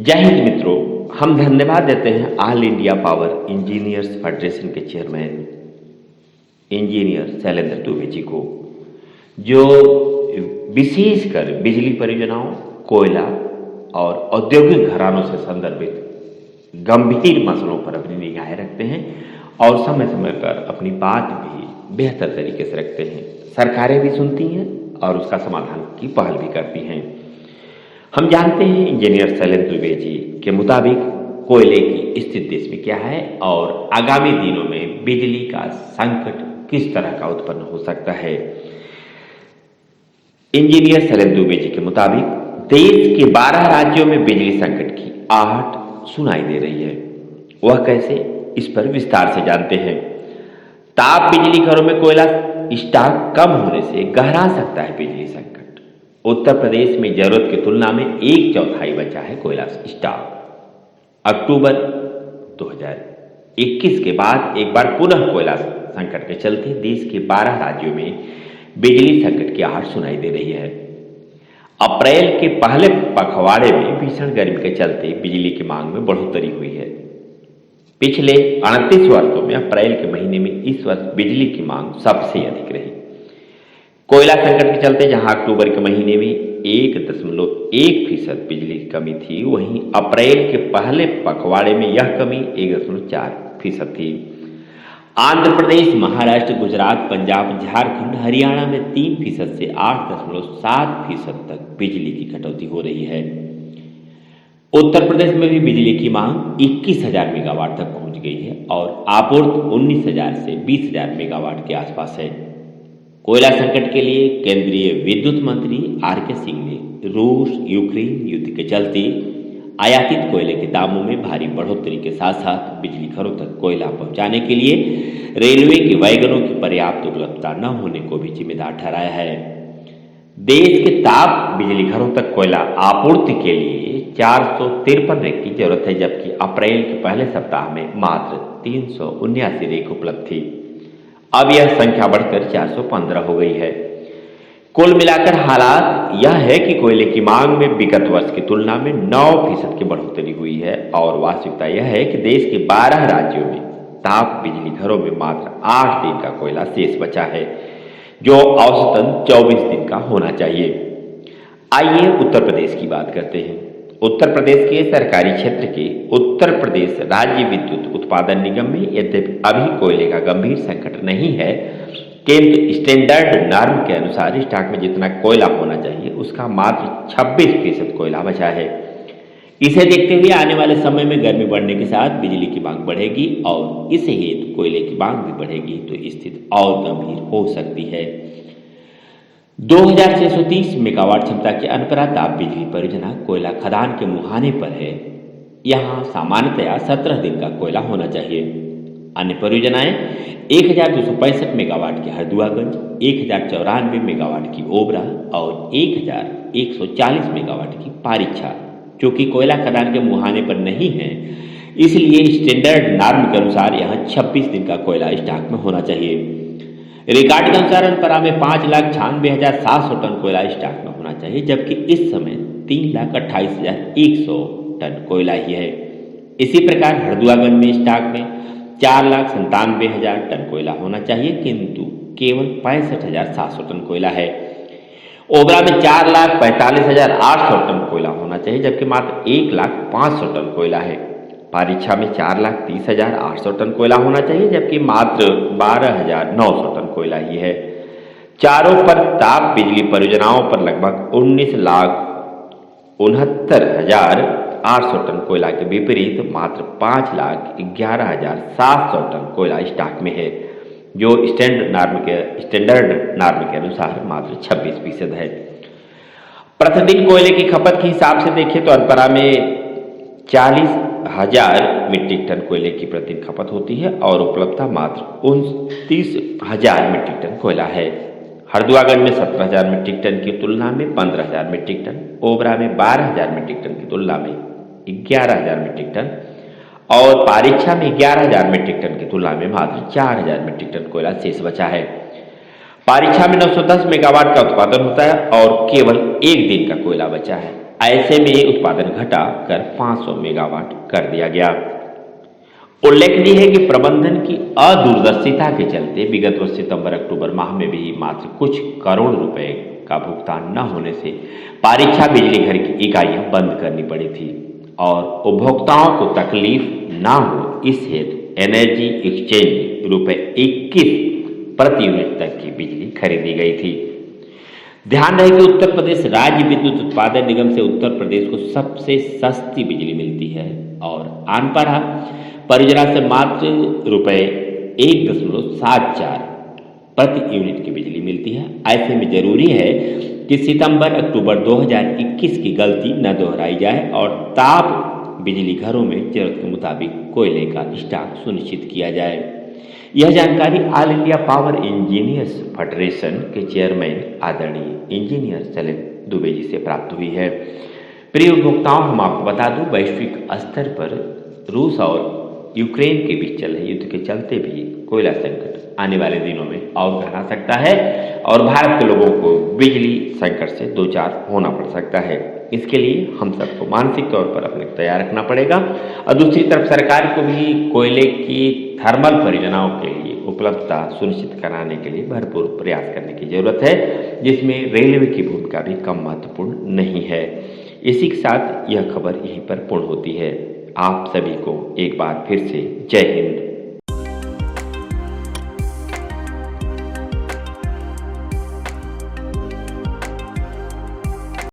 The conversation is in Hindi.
जय हिंद मित्रों, हम धन्यवाद देते हैं all India power engineers federation के चेयरमैन इंजीनियर शैलेंद्र दुबे जी को, जो विशेषकर बिजली परियोजनाओं, कोयला और औद्योगिक घरानों से संदर्भित गंभीर मसलों पर अपनी निगाहें रखते हैं और समय समय पर अपनी बात भी बेहतर तरीके से रखते हैं। सरकारें भी सुनती हैं और उसका समाधान की पहल भी करती हैं। हम जानते हैं इंजीनियर शैलेंद्र दुबे जी के मुताबिक कोयले की स्थिति देश में क्या है और आगामी दिनों में बिजली का संकट किस तरह का उत्पन्न हो सकता है। इंजीनियर शैलेंद्र दुबे जी के मुताबिक देश के 12 राज्यों में बिजली संकट की आहट सुनाई दे रही है। वह कैसे, इस पर विस्तार से जानते हैं। ताप बिजली घरों में कोयला स्टॉक कम होने से गहरा सकता है बिजली संकट। उत्तर प्रदेश में जरूरत की तुलना में 1/4 बचा है कोयला स्टॉक। अक्टूबर 2021 के बाद एक बार पुनः कोयला संकट के चलते देश के 12 राज्यों में बिजली संकट की आहट सुनाई दे रही है। अप्रैल के पहले पखवाड़े में भीषण गर्मी के चलते बिजली की मांग में बढ़ोतरी हुई है। पिछले 38 वर्षों में अप्रैल के महीने में इस वर्ष बिजली की मांग सबसे अधिक रही। कोयला संकट के चलते जहां अक्टूबर के महीने में 1.1% बिजली की कमी थी, वहीं अप्रैल के पहले पखवाड़े में यह कमी 1.4% थी। आंध्र प्रदेश, महाराष्ट्र, गुजरात, पंजाब, झारखंड, हरियाणा में 3% से 8.7% तक बिजली की कटौती हो रही है। उत्तर प्रदेश में भी बिजली की मांग 21,000 मेगावाट तक पहुंच गई है और आपूर्ति 19,000 से 20,000 मेगावाट के आसपास है। कोयला संकट के लिए केंद्रीय विद्युत मंत्री आर.के. सिंह ने रूस यूक्रेन युद्ध के चलते आयातित कोयले के दामों में भारी बढ़ोतरी के साथ साथ बिजली घरों तक कोयला पहुंचाने के लिए रेलवे के वैगनों की पर्याप्त उपलब्धता न होने को भी जिम्मेदार ठहराया है। देश के ताप बिजली घरों तक कोयला आपूर्ति के लिए 453 रैक की जरूरत है, जबकि अप्रैल के पहले सप्ताह में मात्र 379 रैक उपलब्ध थी। अब यह संख्या बढ़कर 415 हो गई है। कुल मिलाकर हालात यह है कि कोयले की मांग में विगत वर्ष की तुलना में 9% की बढ़ोतरी हुई है और वास्तविकता यह है कि देश के 12 राज्यों में ताप बिजली घरों में मात्र 8 दिन का कोयला शेष बचा है, जो औसतन 24 दिन का होना चाहिए। आइए उत्तर प्रदेश की बात करते हैं। उत्तर प्रदेश के सरकारी क्षेत्र के उत्तर प्रदेश राज्य विद्युत उत्पादन निगम में यद्यपि अभी कोयले का गंभीर संकट नहीं है, किंतु स्टैंडर्ड नॉर्म के अनुसार स्टॉक में जितना कोयला होना चाहिए उसका मात्र 26% कोयला बचा है। इसे देखते हुए आने वाले समय में गर्मी बढ़ने के साथ बिजली की मांग बढ़ेगी और इस हेतु कोयले की मांग भी बढ़ेगी तो स्थिति और गंभीर हो सकती है। 2630 मेगावाट क्षमता के अनपरा ताप बिजली परियोजना कोयला खदान के मुहाने पर है। यहाँ सामान्यतया 17 दिन का कोयला होना चाहिए। अन्य परियोजनाएं 1265 मेगावाट की हरदुआगंज, 1094 मेगावाट की ओबरा और 1140 मेगावाट की पारीछा, जो कि कोयला खदान के मुहाने पर नहीं है, इसलिए स्टैंडर्ड नॉर्म के अनुसार यहाँ 26 दिन का कोयला स्टॉक में होना चाहिए। रिकॉर्ड के अनुसार अनपरा में 5,96,700 टन कोयला स्टॉक में होना चाहिए, जबकि इस समय 3,28,100 टन कोयला ही है। इसी प्रकार हरदुआगंज में स्टॉक में 4,97,000 टन कोयला होना चाहिए, किंतु केवल 65,700 टन कोयला है। ओबरा में 4,45,800 टन कोयला होना चाहिए, जबकि मात्र 1,05,000 टन कोयला है। पारीछा में 4,30,800 टन कोयला होना चाहिए, जबकि मात्र 12,900 टन कोयला ही है। चारों पर ताप बिजली परियोजनाओं पर लगभग 19,69,800 टन कोयला के विपरीत मात्र 5,11,700 टन कोयला स्टॉक में है, जो स्टैंडर्ड नॉर्म के अनुसार मात्र 26% है। प्रतिदिन कोयले की खपत के हिसाब से देखें तो अनपरा में 40,000 मीट्रिक टन कोयले की प्रतिदिन खपत होती है और उपलब्धता मात्र 29,000 मीट्रिक टन कोयला है। हरदुआगंज में 17,000 मीट्रिक टन की तुलना में 15,000 मीट्रिक टन, ओबरा में 12,000 मीट्रिक टन की तुलना में 11,000 मीट्रिक टन और पारीछा में 11,000 मीट्रिक टन की तुलना में मात्र 4,000 मीट्रिक टन कोयला शेष बचा है। पारीछा में 910 मेगावाट का उत्पादन होता है और केवल 1 दिन का कोयला बचा है। ऐसे में उत्पादन घटाकर 500 मेगावाट कर दिया गया। उल्लेखनीय है कि प्रबंधन की अदूरदर्शिता के चलते विगत वर्ष सितंबर अक्टूबर माह में भी मात्र कुछ करोड़ रुपए का भुगतान न होने से पारीक्षा बिजली घर की इकाइयां बंद करनी पड़ी थी और उपभोक्ताओं को तकलीफ न हो इस हेतु एनर्जी एक्सचेंज ₹21 प्रति यूनिट तक की बिजली खरीदी गई थी। ध्यान रहे कि उत्तर प्रदेश राज्य विद्युत उत्पादन निगम से उत्तर प्रदेश को सबसे सस्ती बिजली मिलती है और आनपरा परियोजना से मात्र ₹1.74 प्रति यूनिट की बिजली मिलती है। ऐसे में जरूरी है कि सितंबर अक्टूबर 2021 की गलती न दोहराई जाए और ताप बिजली घरों में जरूरत के मुताबिक कोयले का स्टॉक सुनिश्चित किया जाए। यह जानकारी all India power engineers federation के चेयरमैन आदरणीय इंजीनियर सलीम दुबे जी से प्राप्त हुई है। प्रिय उपभोक्ताओं, हम आपको बता दूं, वैश्विक स्तर पर रूस और यूक्रेन के बीच चल रहे युद्ध के चलते भी कोयला संकट आने वाले दिनों में और गहरा सकता है और भारत के लोगों को बिजली संकट से दो चार होना पड़ सकता है। इसके लिए हम सबको मानसिक तौर पर अपने तैयार रखना पड़ेगा और दूसरी तरफ सरकार को भी कोयले की थर्मल परियोजनाओं के लिए उपलब्धता सुनिश्चित कराने के लिए भरपूर प्रयास करने की जरूरत है, जिसमें रेलवे की भूमिका भी कम महत्वपूर्ण नहीं है। इसी के साथ यह खबर यहीं पर पूर्ण होती है। आप सभी को एक बार फिर से जय हिंद।